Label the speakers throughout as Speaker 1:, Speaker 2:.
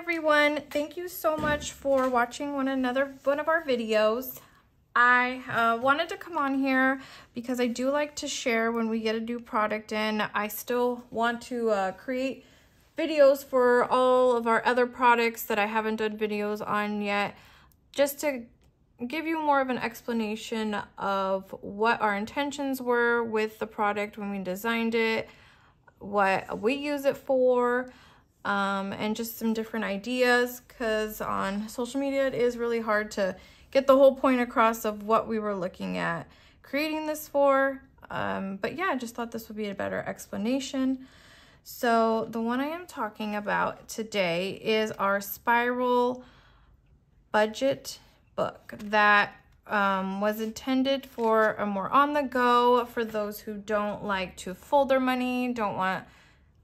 Speaker 1: everyone, thank you so much for watching one of our videos. I wanted to come on here because I do like to share when we get a new product in. I still want to create videos for all of our other products that I haven't done videos on yet, just to give you more of an explanation of what our intentions were with the product when we designed it, what we use it for, and just some different ideas, because on social media it is really hard to get the whole point across of what we were looking at creating this for. But yeah, I just thought this would be a better explanation. So the one I am talking about today is our spiral budget book that was intended for a more on the go, for those who don't like to fold their money, don't want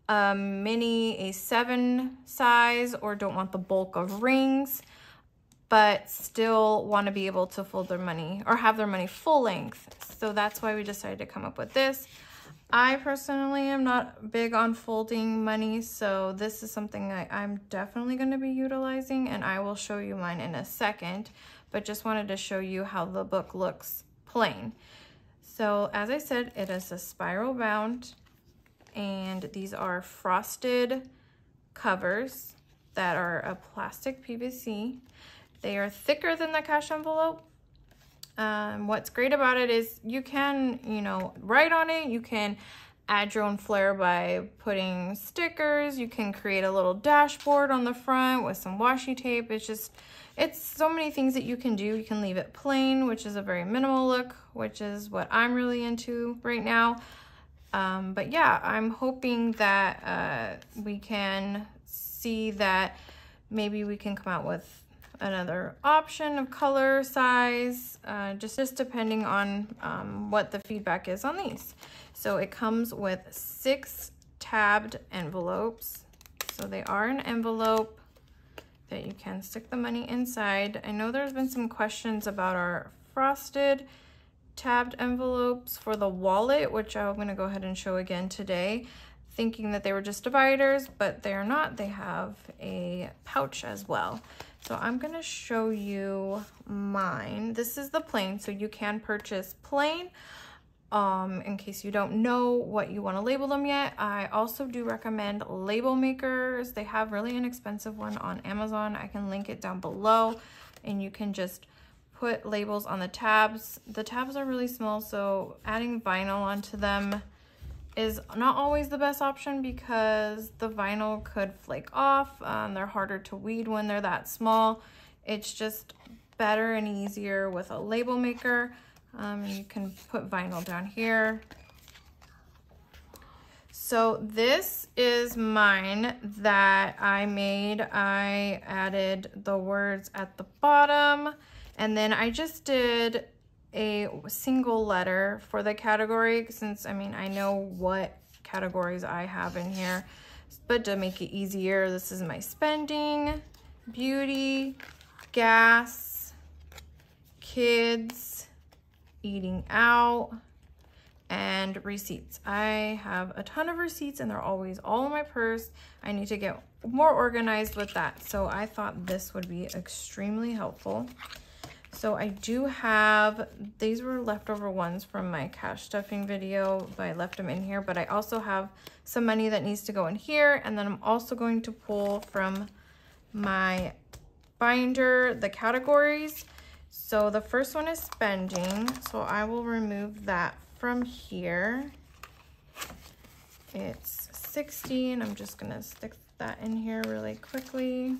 Speaker 1: a mini A7 size, or don't want the bulk of rings, but still want to be able to fold their money or have their money full length. So that's why we decided to come up with this. I personally am not big on folding money, so this is something I'm definitely going to be utilizing, and I will show you mine in a second, but just wanted to show you how the book looks plain. So as I said, it is a spiral bound, and these are frosted covers that are a plastic PVC. They are thicker than the cash envelope. What's great about it is you can, write on it. You can add your own flair by putting stickers. You can create a little dashboard on the front with some washi tape. It's so many things that you can do. You can leave it plain, which is a very minimal look, which is what I'm really into right now. But yeah, I'm hoping that we can see that maybe we can come out with another option of color, size, just depending on what the feedback is on these. So it comes with 6 tabbed envelopes. So they are an envelope that you can stick the money inside. I know there's been some questions about our frosted tabbed envelopes for the wallet, which I'm going to go ahead and show again today, thinking that they were just dividers, but they are not. They have a pouch as well. So I'm going to show you mine. This is the plain, so you can purchase plain in case you don't know what you want to label them yet. I also do recommend label makers. They have really inexpensive one on Amazon. I can link it down below, and you can just put labels on the tabs. The tabs are really small, so adding vinyl onto them is not always the best option because the vinyl could flake off. They're harder to weed when they're that small. It's just better and easier with a label maker. You can put vinyl down here. So this is mine that I made. I added the words at the bottom, and then I just did a single letter for the category, since I know what categories I have in here, but to make it easier, this is my spending, beauty, gas, kids, eating out, and receipts. I have a ton of receipts and they're always all in my purse. I need to get more organized with that, so I thought this would be extremely helpful. So I do have, these were leftover ones from my cash stuffing video, but I left them in here, but I also have some money that needs to go in here, and then I'm also going to pull from my binder the categories. So the first one is spending, so I will remove that from here. It's 60, and I'm just gonna stick that in here really quickly.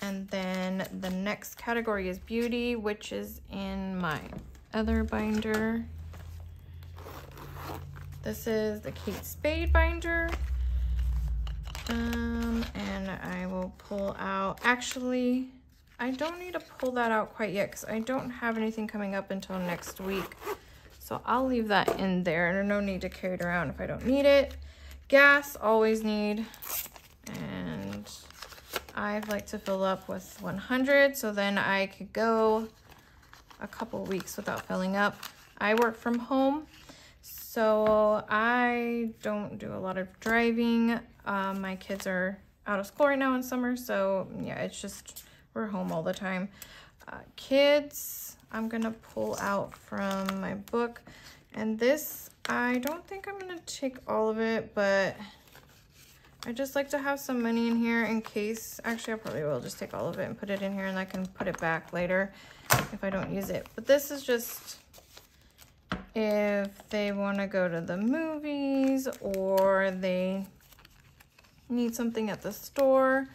Speaker 1: And then the next category is beauty, which is in my other binder. This is the Kate Spade binder. And I will pull out, actually, I don't need to pull that out quite yet because I don't have anything coming up until next week. So I'll leave that in there, and no need to carry it around if I don't need it. Gas, always need. And I like to fill up with 100, so then I could go a couple weeks without filling up. I work from home, So I don't do a lot of driving. My kids are out of school right now in summer, so yeah, it's just we're home all the time. Kids, I'm gonna pull out from my book, and this, I don't think I'm gonna take all of it, but I just like to have some money in here in case. Actually, I probably will just take all of it and put it in here, and I can put it back later if I don't use it. But this is just if they want to go to the movies or they need something at the store.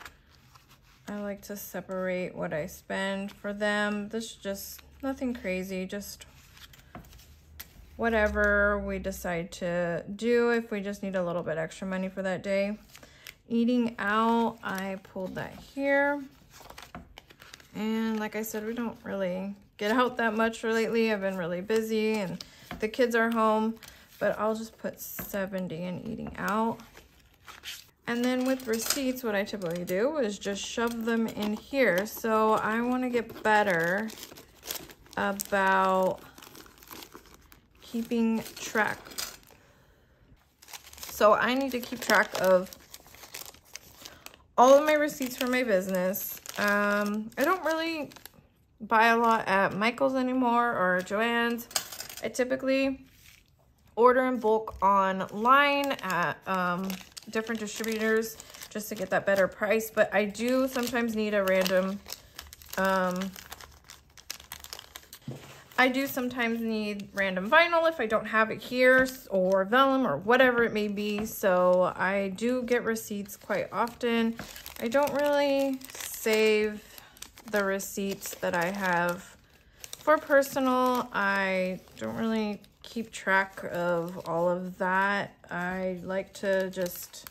Speaker 1: I like to separate what I spend for them. This is just nothing crazy, just whatever we decide to do if we just need a little bit extra money for that day. Eating out, I pulled that here. And like I said, we don't really get out that much lately. I've been really busy and the kids are home, but I'll just put 70 in eating out. And then with receipts, what I typically do is just shove them in here. So I want to get better about keeping track. So I need to keep track of all of my receipts for my business. I don't really buy a lot at Michael's anymore or Joann's. I typically order in bulk online at different distributors just to get that better price, but I do sometimes need a random vinyl if I don't have it here, or vellum or whatever it may be. So I do get receipts quite often. I don't really save the receipts that I have for personal. I don't really keep track of all of that. I like to just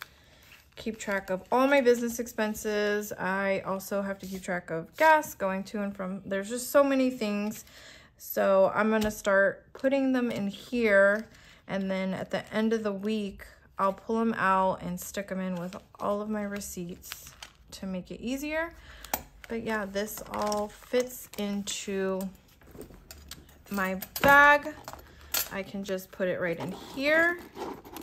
Speaker 1: keep track of all my business expenses. I also have to keep track of gas going to and from. There's just so many things. So I'm gonna start putting them in here, and then at the end of the week, I'll pull them out and stick them in with all of my receipts to make it easier. But yeah, this all fits into my bag. I can just put it right in here,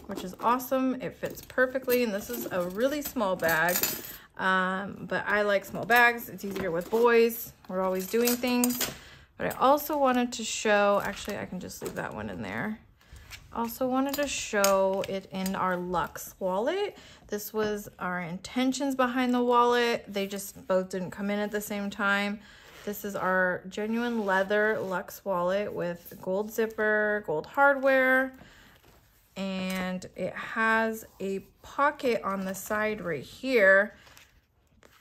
Speaker 1: which is awesome. It fits perfectly, and this is a really small bag, but I like small bags. It's easier with boys. We're always doing things. But I also wanted to show, actually I can just leave that one in there. Also wanted to show it in our Luxe wallet. This was our intentions behind the wallet. They just both didn't come in at the same time. This is our genuine leather Luxe wallet with gold zipper, gold hardware, and it has a pocket on the side right here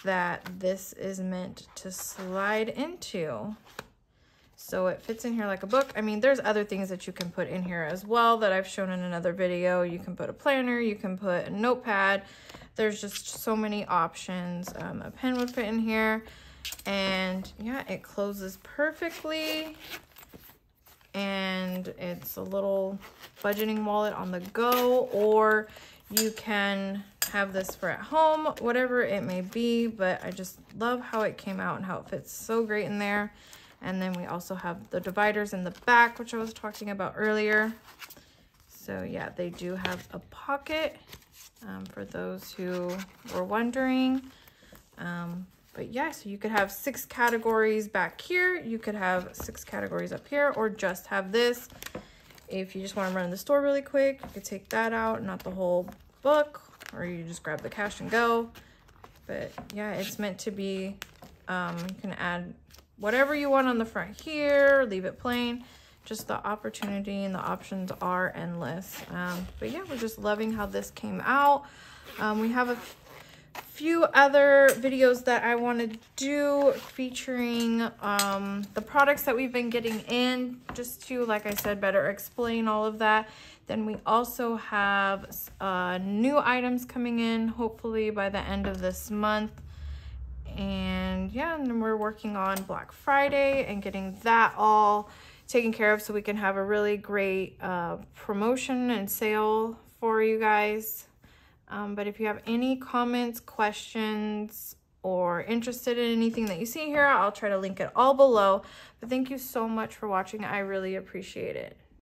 Speaker 1: that this is meant to slide into. So it fits in here like a book. I mean, there's other things that you can put in here as well that I've shown in another video. You can put a planner, you can put a notepad. There's just so many options. A pen would fit in here. And yeah, it closes perfectly. And it's a little budgeting wallet on the go, or you can have this for at home, whatever it may be. But I just love how it came out and how it fits so great in there. And then we also have the dividers in the back, which I was talking about earlier. So yeah, they do have a pocket for those who were wondering. But yeah, so you could have 6 categories back here. You could have 6 categories up here, or just have this. If you just want to run in the store really quick, you could take that out, not the whole book, or you just grab the cash and go. But yeah, it's meant to be, you can add whatever you want on the front here, leave it plain. Just the opportunity and the options are endless. But yeah, we're just loving how this came out. We have a few other videos that I want to do featuring the products that we've been getting in, just to, like I said, better explain all of that. Then we also have new items coming in, hopefully by the end of this month. And yeah, and then we're working on Black Friday and getting that all taken care of so we can have a really great promotion and sale for you guys. But if you have any comments, questions, or interested in anything that you see here, I'll try to link it all below. But thank you so much for watching. I really appreciate it.